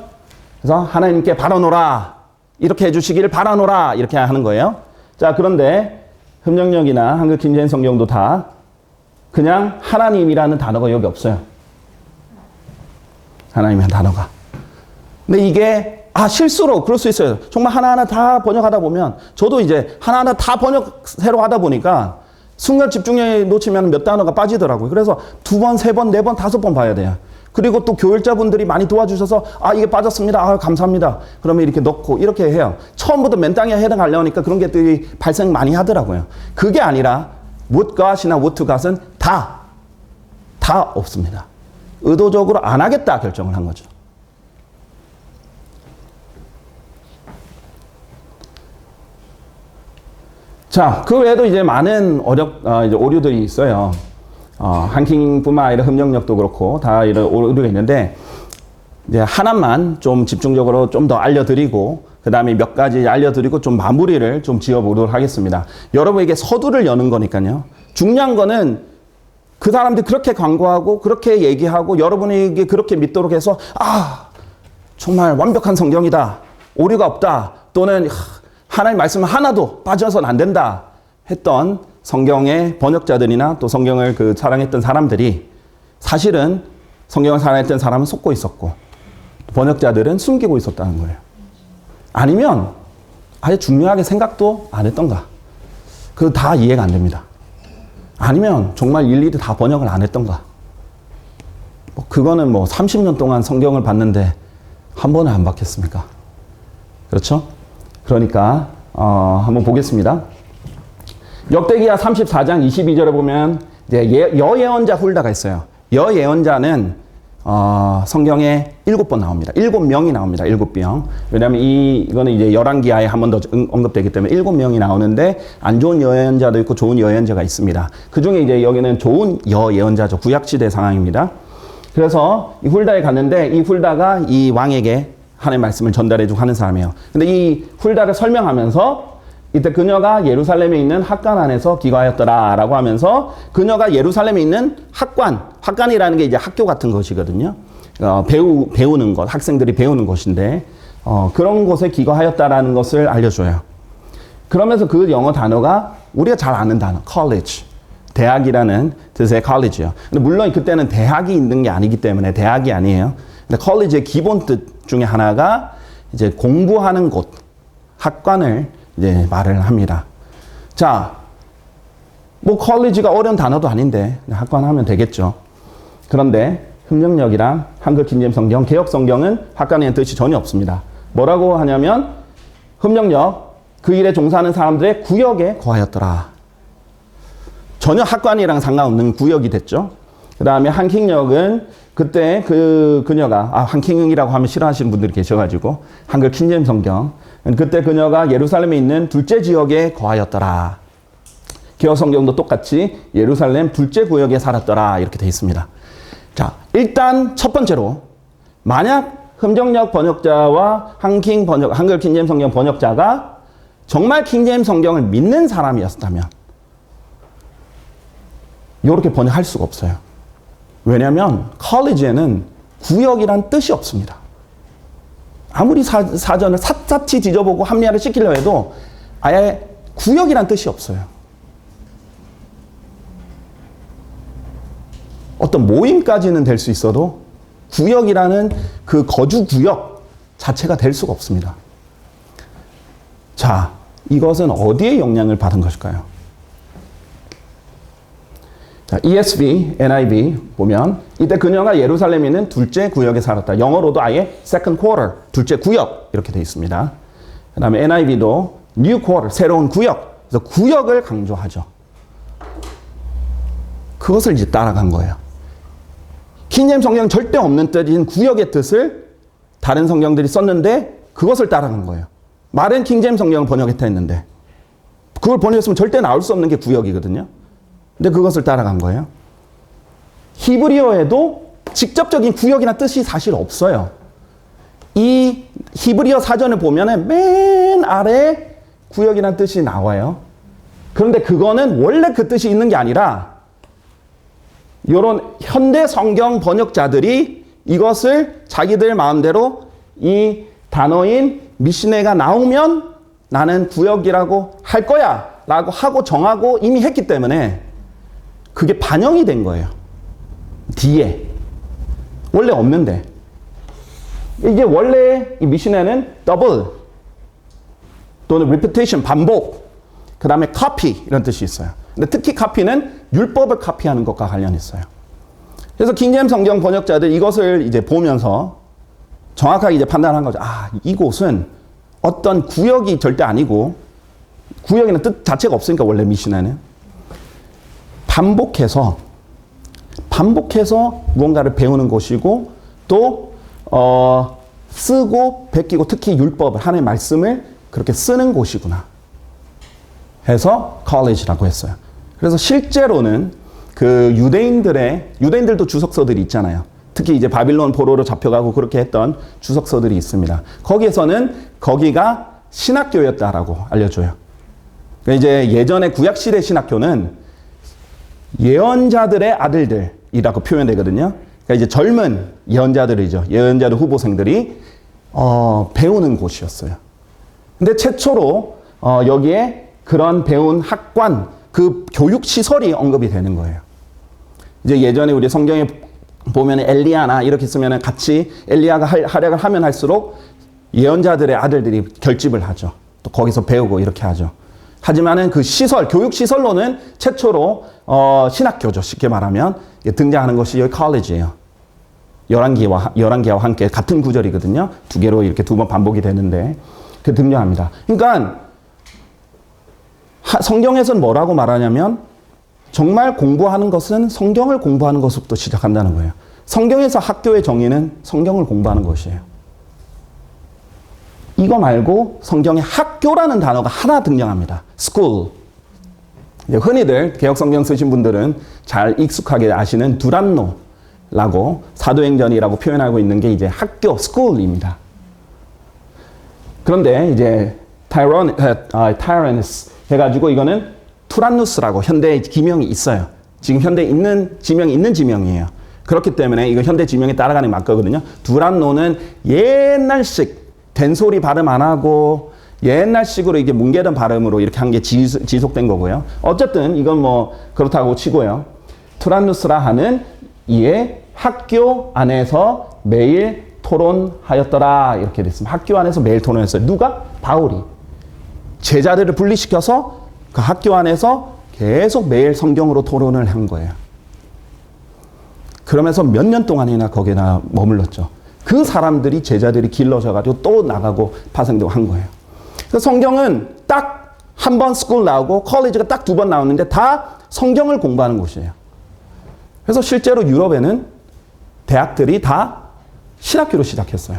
그래서 하나님께 바라노라 이렇게 해주시기를 바라노라 이렇게 하는 거예요. 자, 그런데 흠정력이나 한글 킹제임스 성경도 다 그냥 하나님이라는 단어가 여기 없어요. 하나님이라는 단어가. 근데 이게 실수로 그럴 수 있어요. 정말 하나하나 다 번역하다 보면, 저도 이제 하나하나 다 번역 새로 하다 보니까 순간 집중력에 놓치면 몇 단어가 빠지더라고요. 그래서 2번, 3번, 4번, 5번 봐야 돼요. 그리고 또 교육자분들이 많이 도와주셔서 이게 빠졌습니다. 감사합니다. 그러면 이렇게 넣고 이렇게 해요. 처음부터 맨땅에 해당하려니까 그런 것들이 발생 많이 하더라고요. 그게 아니라 what God이나 what to God은 다 없습니다. 의도적으로 안 하겠다 결정을 한 거죠. 자, 그 외에도 이제 많은 이제 오류들이 있어요. 한킹뿐만 아니라 흠정력도 그렇고 다 이런 오류가 있는데, 이제 하나만 좀 집중적으로 좀 더 알려드리고, 그 다음에 몇 가지 알려드리고 좀 마무리를 좀 지어보도록 하겠습니다. 여러분에게 서두를 여는 거니까요. 중요한 거는 그 사람들이 그렇게 광고하고 그렇게 얘기하고 여러분에게 그렇게 믿도록 해서 정말 완벽한 성경이다. 오류가 없다. 또는 하나님 말씀 하나도 빠져서는 안 된다. 했던 성경의 번역자들이나 또 성경을 사랑했던 사람들이 사실은 성경을 사랑했던 사람은 속고 있었고 번역자들은 숨기고 있었다는 거예요. 아니면 아예 중요하게 생각도 안 했던가. 그거 다 이해가 안 됩니다. 아니면 정말 일일이 다 번역을 안 했던가. 그거는 30년 동안 성경을 봤는데 한 번에 안 받겠습니까? 그렇죠? 그러니까 한번 보겠습니다. 역대기야 34장 22절에 보면 이제 여예언자 훌다가 있어요. 여예언자는 성경에 7번 나옵니다. 7명이 나옵니다. 7명. 왜냐하면 이거는 이제 열왕기하에 한 번 더 언급되기 때문에 7명이 나오는데 안 좋은 여예언자도 있고 좋은 여예언자가 있습니다. 그 중에 이제 여기는 좋은 여예언자죠. 구약시대 상황입니다. 그래서 이 훌다에 갔는데 이 훌다가 이 왕에게 하나님의 말씀을 전달해주고 하는 사람이에요. 근데 이 훌다를 설명하면서 이때 그녀가 예루살렘에 있는 학관 안에서 기거하였더라 라고 하면서 그녀가 예루살렘에 있는 학관이라는 게 이제 학교 같은 것이거든요. 배우는 것, 학생들이 배우는 곳인데 그런 곳에 기거하였다라는 것을 알려줘요. 그러면서 그 영어 단어가 우리가 잘 아는 단어, college, 대학이라는 뜻의 college요. 근데 물론 그때는 대학이 있는 게 아니기 때문에 대학이 아니에요. 근데 college의 기본 뜻 중에 하나가 이제 공부하는 곳, 학관을 이제 말을 합니다. 자, 컬리지가 어려운 단어도 아닌데 학관 하면 되겠죠. 그런데 흠령역이랑 한글 킹제임스 성경, 개역 성경은 학관이라는 뜻이 전혀 없습니다. 뭐라고 하냐면 흠령역, 그 일에 종사하는 사람들의 구역에 거하였더라. 전혀 학관이랑 상관없는 구역이 됐죠. 그 다음에 한킹역은 그때 그녀가 한킹이라고 하면 싫어하시는 분들이 계셔가지고 한글 킹제임스 성경, 그때 그녀가 예루살렘에 있는 둘째 지역에 거하였더라. 개역 성경도 똑같이 예루살렘 둘째 구역에 살았더라 이렇게 되어 있습니다. 자, 일단 첫 번째로 만약 흠정역 번역자와 한글 킹제임스 성경 번역자가 정말 킹제임스 성경을 믿는 사람이었다면 이렇게 번역할 수가 없어요. 왜냐하면 컬리지에는 구역이란 뜻이 없습니다. 아무리 사전을 샅샅이 뒤져보고 합리화를 시키려 해도 아예 구역이란 뜻이 없어요. 어떤 모임까지는 될 수 있어도 구역이라는 그 거주 구역 자체가 될 수가 없습니다. 자, 이것은 어디에 영향을 받은 것일까요? 자, ESV, NIV 보면 이때 그녀가 예루살렘에 있는 둘째 구역에 살았다. 영어로도 아예 second quarter, 둘째 구역 이렇게 되어 있습니다. 그 다음에 NIV도 new quarter, 새로운 구역. 그래서 구역을 강조하죠. 그것을 이제 따라간 거예요. 킹제임스 성경은 절대 없는 뜻인 구역의 뜻을 다른 성경들이 썼는데 그것을 따라간 거예요. 말은 킹제임스 성경을 번역했다 했는데 그걸 번역했으면 절대 나올 수 없는 게 구역이거든요. 근데 그것을 따라간 거예요. 히브리어에도 직접적인 구역이나 뜻이 사실 없어요. 이 히브리어 사전을 보면은 맨 아래 구역이라는 뜻이 나와요. 그런데 그거는 원래 그 뜻이 있는 게 아니라 이런 현대 성경 번역자들이 이것을 자기들 마음대로 이 단어인 미시네가 나오면 나는 구역이라고 할 거야 라고 하고 정하고 이미 했기 때문에 그게 반영이 된 거예요. 뒤에. 원래 없는데. 이게 원래 이 미시네는 더블 또는 repetition, 반복, 그 다음에 copy 이런 뜻이 있어요. 근데 특히 copy는 율법을 카피하는 것과 관련이 있어요. 그래서 킹제임스 성경 번역자들 이것을 이제 보면서 정확하게 이제 판단한 거죠. 이곳은 어떤 구역이 절대 아니고 구역이나 뜻 자체가 없으니까 원래 미시네는 반복해서 무언가를 배우는 곳이고 또 쓰고 베끼고 특히 율법을 하나님의 말씀을 그렇게 쓰는 곳이구나 해서 college라고 했어요. 그래서 실제로는 그 유대인들도 주석서들이 있잖아요. 특히 이제 바빌론 포로로 잡혀가고 그렇게 했던 주석서들이 있습니다. 거기가 신학교였다라고 알려줘요. 그러니까 이제 예전에 구약시대 신학교는 예언자들의 아들들이라고 표현되거든요. 그러니까 이제 젊은 예언자들이죠. 예언자들 후보생들이 배우는 곳이었어요. 근데 최초로 여기에 그런 배운 학관, 그 교육 시설이 언급이 되는 거예요. 이제 예전에 우리 성경에 보면 엘리야나 이렇게 쓰면 같이 엘리야가 활약을 하면 할수록 예언자들의 아들들이 결집을 하죠. 또 거기서 배우고 이렇게 하죠. 하지만은 그 시설, 교육 시설로는 최초로 신학교죠. 쉽게 말하면 등장하는 것이 여기 컬리지예요. 열왕기와 함께 같은 구절이거든요. 두 개로 이렇게 두 번 반복이 되는데 그 등장합니다. 그러니까 성경에서는 뭐라고 말하냐면 정말 공부하는 것은 성경을 공부하는 것부터 시작한다는 거예요. 성경에서 학교의 정의는 성경을 공부하는 것이에요. 이거 말고 성경에 학교라는 단어가 하나 등장합니다. school. 흔히들 개혁성경 쓰신 분들은 잘 익숙하게 아시는 두란노라고 사도행전이라고 표현하고 있는 게 이제 학교, school입니다. 그런데 이제 타이러니스 해가지고 이거는 투란누스라고 현대 지명이 있어요. 지금 현대 있는 지명이 있는 지명이에요. 그렇기 때문에 이거 현대 지명에 따라가는 게 맞거든요. 두란노는 옛날식 된소리 발음 안 하고 옛날식으로 이게 뭉개던 발음으로 이렇게 한 게 지속된 거고요. 어쨌든 이건 뭐 그렇다고 치고요. 투란누스라 하는 이에 학교 안에서 매일 토론하였더라 이렇게 됐습니다. 학교 안에서 매일 토론했어요. 누가? 바울이. 제자들을 분리시켜서 그 학교 안에서 계속 매일 성경으로 토론을 한 거예요. 그러면서 몇 년 동안이나 거기나 머물렀죠. 그 사람들이 제자들이 길러져가지고 또 나가고 파생되고 한 거예요. 그래서 성경은 딱 한 번 스쿨 나오고 컬리지가 딱 두 번 나오는데 다 성경을 공부하는 곳이에요. 그래서 실제로 유럽에는 대학들이 다 신학교로 시작했어요.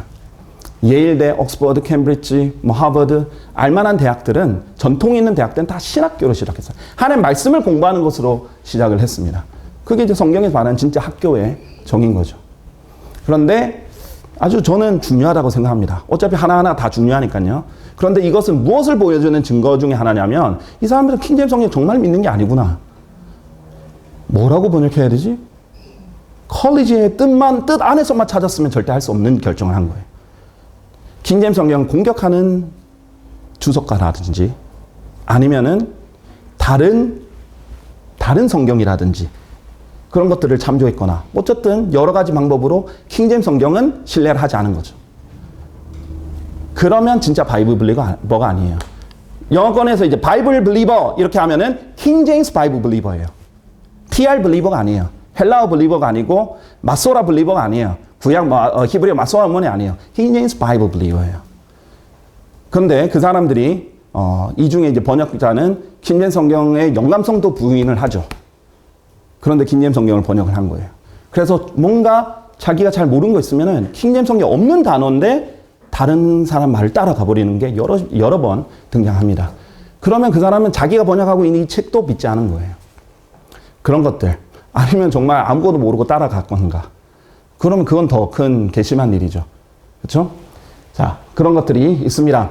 예일대, 옥스퍼드, 캠브리지, 하버드, 알만한 대학들은 전통 있는 대학들은 다 신학교로 시작했어요. 하나님 말씀을 공부하는 것으로 시작을 했습니다. 그게 이제 성경에 관한 진짜 학교의 정인 거죠. 그런데 아주 저는 중요하다고 생각합니다. 어차피 하나하나 다 중요하니까요. 그런데 이것은 무엇을 보여주는 증거 중에 하나냐면 이 사람들은 킹제임스 성경 정말 믿는 게 아니구나. 뭐라고 번역해야 되지? 컬리지의 뜻 안에서만 찾았으면 절대 할 수 없는 결정을 한 거예요. 킹제임스 성경 공격하는 주석가라든지 아니면은 다른 성경이라든지 그런 것들을 참조했거나 어쨌든 여러 가지 방법으로 킹제임스 성경은 신뢰를 하지 않은 거죠. 그러면 진짜 바이블 블리버가 아니에요. 영어권에서 이제 바이블 블리버 이렇게 하면은 킹제임스 바이블 블리버예요. TR 블리버가 아니에요. 헬라어 블리버가 아니고 마소라 블리버가 아니에요. 구약 히브리어 마소라 원문이 아니에요. 킹제임스 바이블 블리버예요. 그런데 그 사람들이 이 중에 이제 번역자는 킹제임스 성경의 영감성도 부인을 하죠. 그런데 킹제임스 성경을 번역을 한 거예요. 그래서 뭔가 자기가 잘 모르는 거 있으면은 킹제임스 성경 없는 단어인데 다른 사람 말을 따라가 버리는 게 여러 번 등장합니다. 그러면 그 사람은 자기가 번역하고 있는 이 책도 믿지 않은 거예요. 그런 것들. 아니면 정말 아무것도 모르고 따라갔건가. 그러면 그건 더 큰 괘씸한 일이죠. 그렇죠? 자, 그런 것들이 있습니다.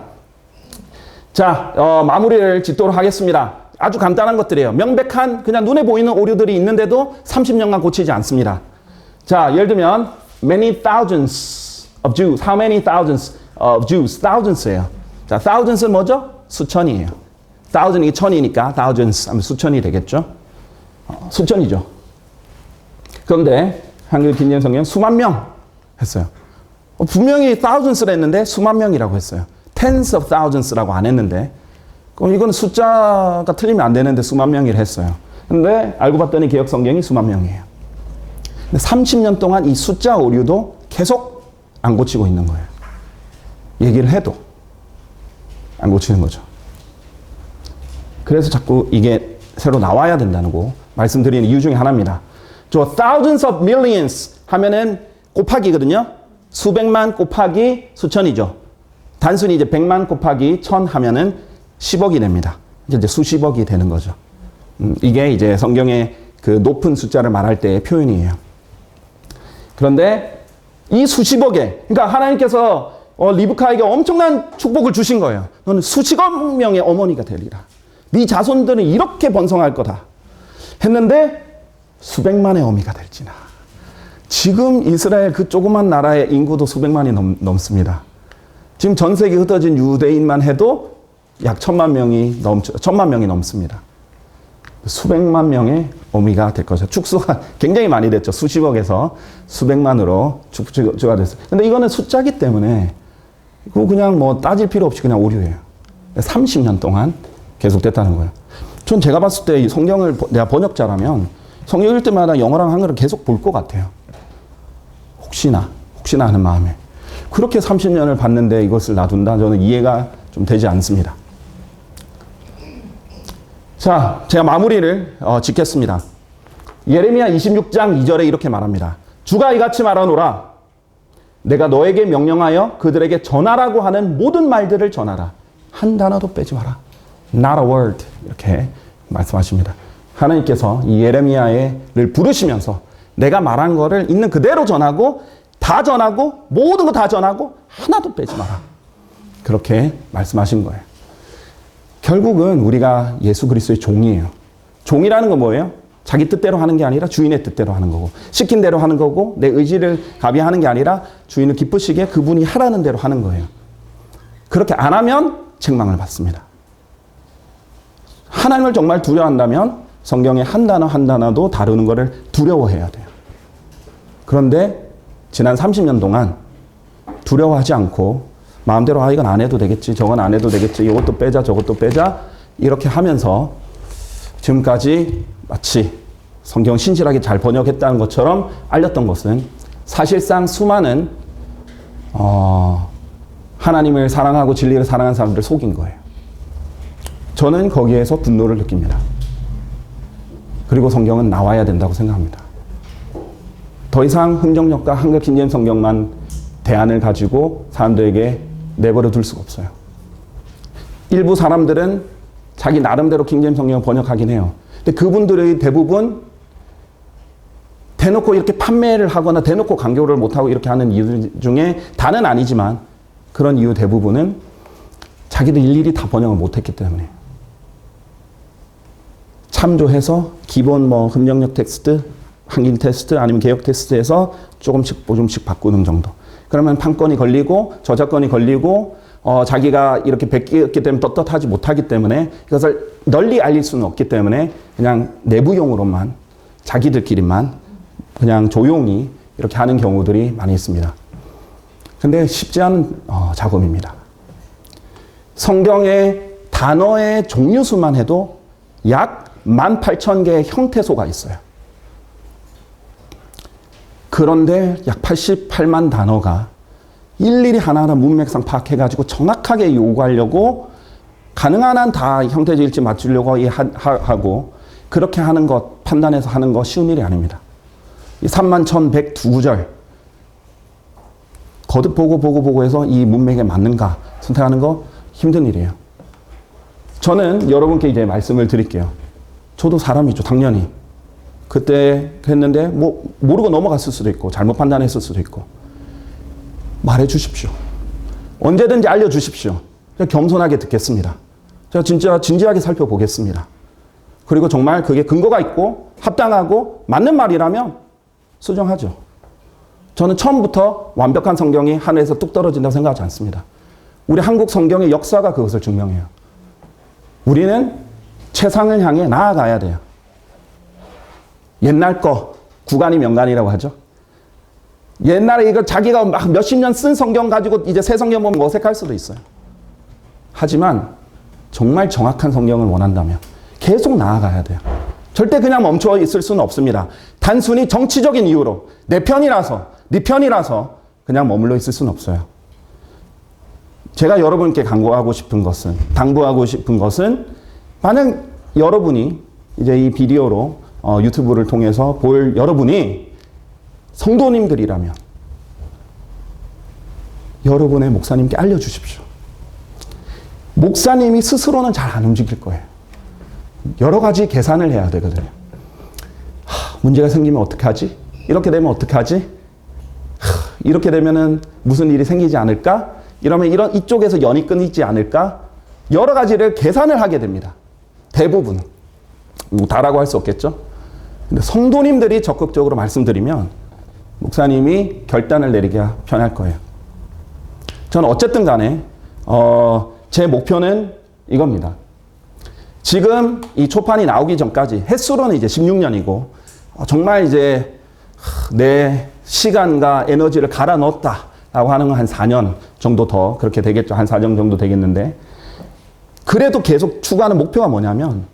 자, 마무리를 짓도록 하겠습니다. 아주 간단한 것들이에요. 명백한 그냥 눈에 보이는 오류들이 있는데도 30년간 고치지 않습니다. 자, 예를 들면 many thousands of Jews. How many thousands of Jews? thousands예요. 자, thousands는 뭐죠? 수천이에요. thousand 이게 천이니까 thousands 하면 수천이 되겠죠? 수천이죠. 그런데 한글 킹제임스 성경 수만 명 했어요. 분명히 thousands를 했는데 수만 명이라고 했어요. tens of thousands라고 안 했는데 그럼 이거는 숫자가 틀리면 안 되는데 수만 명이라 했어요. 근데 알고 봤더니 개역 성경이 수만 명이에요. 근데 30년 동안 이 숫자 오류도 계속 안 고치고 있는 거예요. 얘기를 해도 안 고치는 거죠. 그래서 자꾸 이게 새로 나와야 된다는 거 말씀드리는 이유 중에 하나입니다. 저 thousands of millions 하면은 곱하기거든요. 수백만 곱하기 수천이죠. 단순히 이제 100만 곱하기 1000 하면은 10억이 됩니다. 이제 수십억이 되는 거죠. 이게 이제 성경의 그 높은 숫자를 말할 때의 표현이에요. 그런데 이 수십억에, 그러니까 하나님께서 리브카에게 엄청난 축복을 주신 거예요. 너는 수십억 명의 어머니가 되리라. 네 자손들은 이렇게 번성할 거다. 했는데 수백만의 어미가 될지나. 지금 이스라엘 그 조그만 나라의 인구도 수백만이 넘습니다. 지금 전 세계 흩어진 유대인만 해도 약 1,000만 명이 넘습니다. 수백만 명의 어미가 될 것이죠. 축소가 굉장히 많이 됐죠. 수십억에서 수백만으로 축소가 됐어요. 근데 이거는 숫자기 때문에 그냥 뭐 따질 필요 없이 그냥 오류예요. 30년 동안 계속됐다는 거예요. 전 제가 봤을 때 이 성경을 내가 번역자라면 성경 읽을 때마다 영어랑 한글을 계속 볼 것 같아요. 혹시나 하는 마음에. 그렇게 30년을 봤는데 이것을 놔둔다? 저는 이해가 좀 되지 않습니다. 자, 제가 마무리를 짓겠습니다. 예레미야 26장 2절에 이렇게 말합니다. 주가 이같이 말하노라. 내가 너에게 명령하여 그들에게 전하라고 하는 모든 말들을 전하라. 한 단어도 빼지 마라. Not a word. 이렇게 말씀하십니다. 하나님께서 이 예레미야를 부르시면서 내가 말한 거를 있는 그대로 전하고 다 전하고 모든 거 다 전하고 하나도 빼지 마라. 그렇게 말씀하신 거예요. 결국은 우리가 예수 그리스도의 종이에요. 종이라는 건 뭐예요? 자기 뜻대로 하는 게 아니라 주인의 뜻대로 하는 거고, 시킨 대로 하는 거고, 내 의지를 가비하는 게 아니라 주인을 기쁘시게 그분이 하라는 대로 하는 거예요. 그렇게 안 하면 책망을 받습니다. 하나님을 정말 두려워한다면 성경의 한 단어 한 단어도 다루는 것을 두려워해야 돼요. 그런데 지난 30년 동안 두려워하지 않고 마음대로 이건 안 해도 되겠지, 저건 안 해도 되겠지, 이것도 빼자, 저것도 빼자 이렇게 하면서 지금까지 마치 성경 신실하게 잘 번역했다는 것처럼 알렸던 것은 사실상 수많은 하나님을 사랑하고 진리를 사랑하는 사람들을 속인 거예요. 저는 거기에서 분노를 느낍니다. 그리고 성경은 나와야 된다고 생각합니다. 더 이상 흥정역과 한글 킹제임스 성경만 대안을 가지고 사람들에게 내버려 둘 수가 없어요. 일부 사람들은 자기 나름대로 킹제임스 성경을 번역하긴 해요. 근데 그분들의 대부분 대놓고 이렇게 판매를 하거나 대놓고 강조를 못하고 이렇게 하는 이유 중에 다는 아니지만 그런 이유 대부분은 자기도 일일이 다 번역을 못했기 때문에 참조해서 기본 흠정역 텍스트, 한길 텍스트 아니면 개역 텍스트에서 조금씩 바꾸는 정도. 그러면 판권이 걸리고 저작권이 걸리고 자기가 이렇게 베꼈기 때문에 떳떳하지 못하기 때문에 이것을 널리 알릴 수는 없기 때문에 그냥 내부용으로만 자기들끼리만 그냥 조용히 이렇게 하는 경우들이 많이 있습니다. 근데 쉽지 않은 작업입니다. 성경의 단어의 종류수만 해도 약 18,000개의 형태소가 있어요. 그런데 약 88만 단어가 일일이 하나하나 문맥상 파악해가지고 정확하게 요구하려고 가능한 한 다 형태지 일치 맞추려고 하고 그렇게 하는 것, 판단해서 하는 거 쉬운 일이 아닙니다. 이 31,102구절 거듭 보고 해서 이 문맥에 맞는가 선택하는 거 힘든 일이에요. 저는 여러분께 이제 말씀을 드릴게요. 저도 사람이죠, 당연히. 그때 했는데 모르고 넘어갔을 수도 있고 잘못 판단했을 수도 있고 말해 주십시오. 언제든지 알려주십시오. 제가 겸손하게 듣겠습니다. 제가 진짜 진지하게 살펴보겠습니다. 그리고 정말 그게 근거가 있고 합당하고 맞는 말이라면 수정하죠. 저는 처음부터 완벽한 성경이 하늘에서 뚝 떨어진다고 생각하지 않습니다. 우리 한국 성경의 역사가 그것을 증명해요. 우리는 최상을 향해 나아가야 돼요. 옛날 거, 구간이 명간이라고 하죠. 옛날에 이거 자기가 막 몇십 년 쓴 성경 가지고 이제 새 성경 보면 어색할 수도 있어요. 하지만 정말 정확한 성경을 원한다면 계속 나아가야 돼요. 절대 그냥 멈춰 있을 수는 없습니다. 단순히 정치적인 이유로 내 편이라서, 네 편이라서 그냥 머물러 있을 수는 없어요. 제가 여러분께 당부하고 싶은 것은 만약 여러분이 이제 이 비디오로 유튜브를 통해서 볼 여러분이 성도님들이라면 여러분의 목사님께 알려주십시오. 목사님이 스스로는 잘 안 움직일 거예요. 여러 가지 계산을 해야 되거든요. 문제가 생기면 어떡하지? 이렇게 되면 어떡하지? 이렇게 되면은 무슨 일이 생기지 않을까? 이러면 이쪽에서 연이 끊이지 않을까? 여러 가지를 계산을 하게 됩니다. 대부분. 다라고 할 수 없겠죠? 근데 성도님들이 적극적으로 말씀드리면 목사님이 결단을 내리기가 편할 거예요. 저는 어쨌든 간에 제 목표는 이겁니다. 지금 이 초판이 나오기 전까지 횟수로는 이제 16년이고 정말 이제 내 시간과 에너지를 갈아 넣었다라고 하는 건 한 4년 정도 더 그렇게 되겠죠. 한 4년 정도 되겠는데 그래도 계속 추구하는 목표가 뭐냐면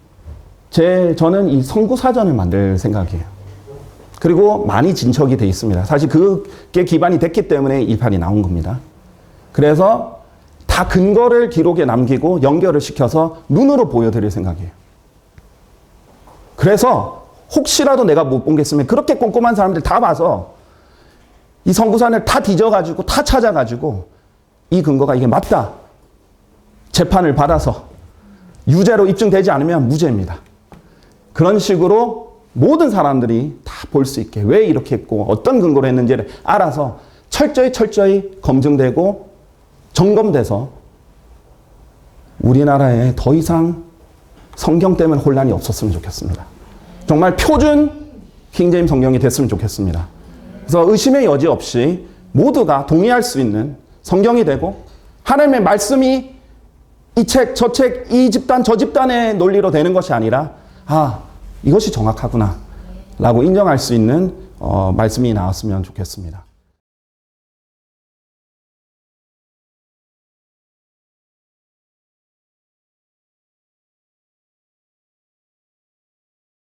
저는 이 선구사전을 만들 생각이에요. 그리고 많이 진척이 돼 있습니다. 사실 그게 기반이 됐기 때문에 1판이 나온 겁니다. 그래서 다 근거를 기록에 남기고 연결을 시켜서 눈으로 보여드릴 생각이에요. 그래서 혹시라도 내가 못 본 게 있으면 그렇게 꼼꼼한 사람들 다 봐서 이 선구산을 다 뒤져가지고 다 찾아가지고 이 근거가 이게 맞다. 재판을 받아서 유죄로 입증되지 않으면 무죄입니다. 그런 식으로 모든 사람들이 다 볼 수 있게 왜 이렇게 했고 어떤 근거로 했는지를 알아서 철저히 검증되고 점검돼서 우리나라에 더 이상 성경 때문에 혼란이 없었으면 좋겠습니다. 정말 표준 킹제임 성경이 됐으면 좋겠습니다. 그래서 의심의 여지 없이 모두가 동의할 수 있는 성경이 되고 하나님의 말씀이 이 책, 저 책, 이 집단, 저 집단의 논리로 되는 것이 아니라 이것이 정확하구나 라고 인정할 수 있는 말씀이 나왔으면 좋겠습니다.